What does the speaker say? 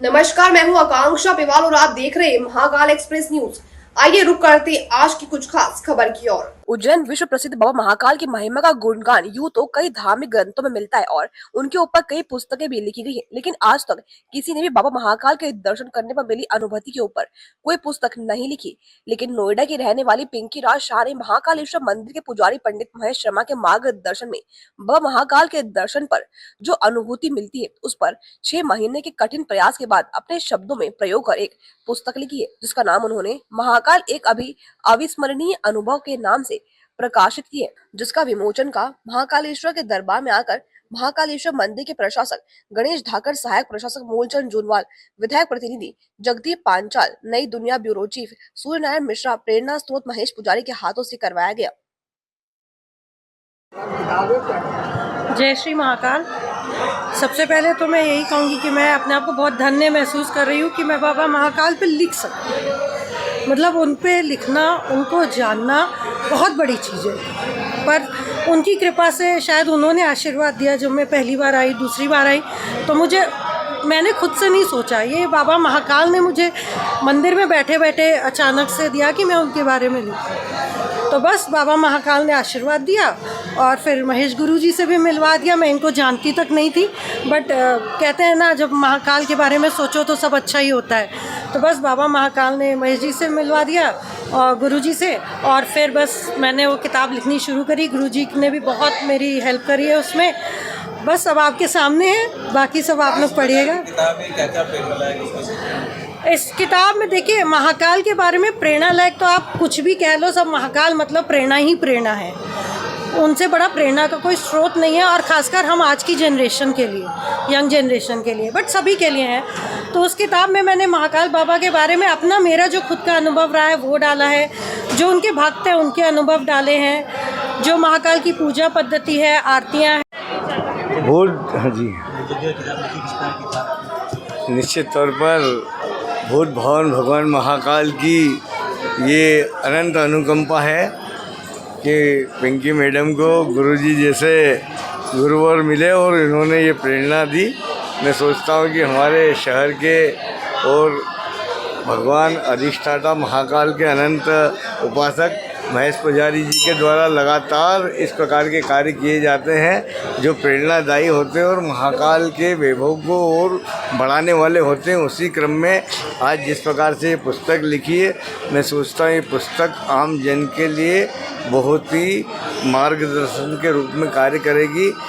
नमस्कार, मैं हूं आकांक्षा पिवाल और आप देख रहे हैं महाकाल एक्सप्रेस न्यूज। आइए रुक करते आज की कुछ खास खबर की ओर। उज्जैन विश्व प्रसिद्ध बाबा महाकाल की महिमा का गुणगान यूं तो कई धार्मिक ग्रंथों में मिलता है और उनके ऊपर कई पुस्तकें भी लिखी गई है, लेकिन आज तक किसी ने भी बाबा महाकाल के दर्शन करने पर मिली अनुभूति के ऊपर कोई पुस्तक नहीं लिखी। लेकिन नोएडा की रहने वाली पिंकी राज शाह ने महाकालेश्वर मंदिर के पुजारी पंडित महेश शर्मा के मार्गदर्शन में बाबा महाकाल के दर्शन पर जो अनुभूति मिलती है उस पर 6 महीने के कठिन प्रयास के बाद अपने शब्दों में प्रयोग कर एक पुस्तक लिखी है, जिसका नाम उन्होंने महाकाल एक अविस्मरणीय अनुभव के नाम से प्रकाशित की है, जिसका विमोचन का महाकालेश्वर के दरबार में आकर महाकालेश्वर मंदिर के प्रशासक गणेश धाकर, सहायक प्रशासक मूलचंद जूनवाल, विधायक प्रतिनिधि जगदीप पांचाल, नई दुनिया ब्यूरो चीफ सूर्य नारायण मिश्रा, प्रेरणा स्रोत महेश पुजारी के हाथों से करवाया गया। जय श्री महाकाल। सबसे पहले तो मैं यही कहूँगी कि मैं अपने आप को बहुत धन्य महसूस कर रही हूँ कि मैं बाबा महाकाल पे लिख सकूँ। मतलब उन पे लिखना, उनको जानना बहुत बड़ी चीज़ है, पर उनकी कृपा से शायद उन्होंने आशीर्वाद दिया। जब मैं पहली बार आई, दूसरी बार आई, तो मैंने खुद से नहीं सोचा, ये बाबा महाकाल ने मुझे मंदिर में बैठे बैठे अचानक से दिया कि मैं उनके बारे में लिखूँ। तो बस बाबा महाकाल ने आशीर्वाद दिया और फिर महेश गुरुजी से भी मिलवा दिया। मैं इनको जानती तक नहीं थी, बट कहते हैं ना, जब महाकाल के बारे में सोचो तो सब अच्छा ही होता है। तो बस बाबा महाकाल ने महेश जी से मिलवा दिया और गुरुजी से, और फिर बस मैंने वो किताब लिखनी शुरू करी। गुरुजी ने भी बहुत मेरी हेल्प करी है उसमें। बस अब आपके सामने है, बाकी सब आप लोग पढ़िएगा। इस किताब में देखिए, महाकाल के बारे में प्रेरणा लायक तो आप कुछ भी कह लो, सब महाकाल मतलब प्रेरणा ही प्रेरणा है। उनसे बड़ा प्रेरणा का कोई स्रोत नहीं है, और ख़ासकर हम आज की जनरेशन के लिए, यंग जनरेशन के लिए, बट सभी के लिए है। तो उस किताब में मैंने महाकाल बाबा के बारे में मेरा जो खुद का अनुभव रहा है वो डाला है, जो उनके भक्त हैं उनके अनुभव डाले हैं, जो महाकाल की पूजा पद्धति है, आरतियाँ हैं। हाँ जी, निश्चित तौर पर भूत भवन भगवान महाकाल की ये अनंत अनुकंपा है कि पिंकी मैडम को गुरुजी जैसे गुरुवर मिले और इन्होंने ये प्रेरणा दी। मैं सोचता हूँ कि हमारे शहर के और भगवान अधिष्ठाता महाकाल के अनंत उपासक महेश पुजारी जी के द्वारा लगातार इस प्रकार के कार्य किए जाते हैं जो प्रेरणादायी होते हैं और महाकाल के वैभव को और बढ़ाने वाले होते हैं। उसी क्रम में आज जिस प्रकार से ये पुस्तक लिखी है, मैं सोचता हूँ ये पुस्तक आम जन के लिए बहुत ही मार्गदर्शन के रूप में कार्य करेगी।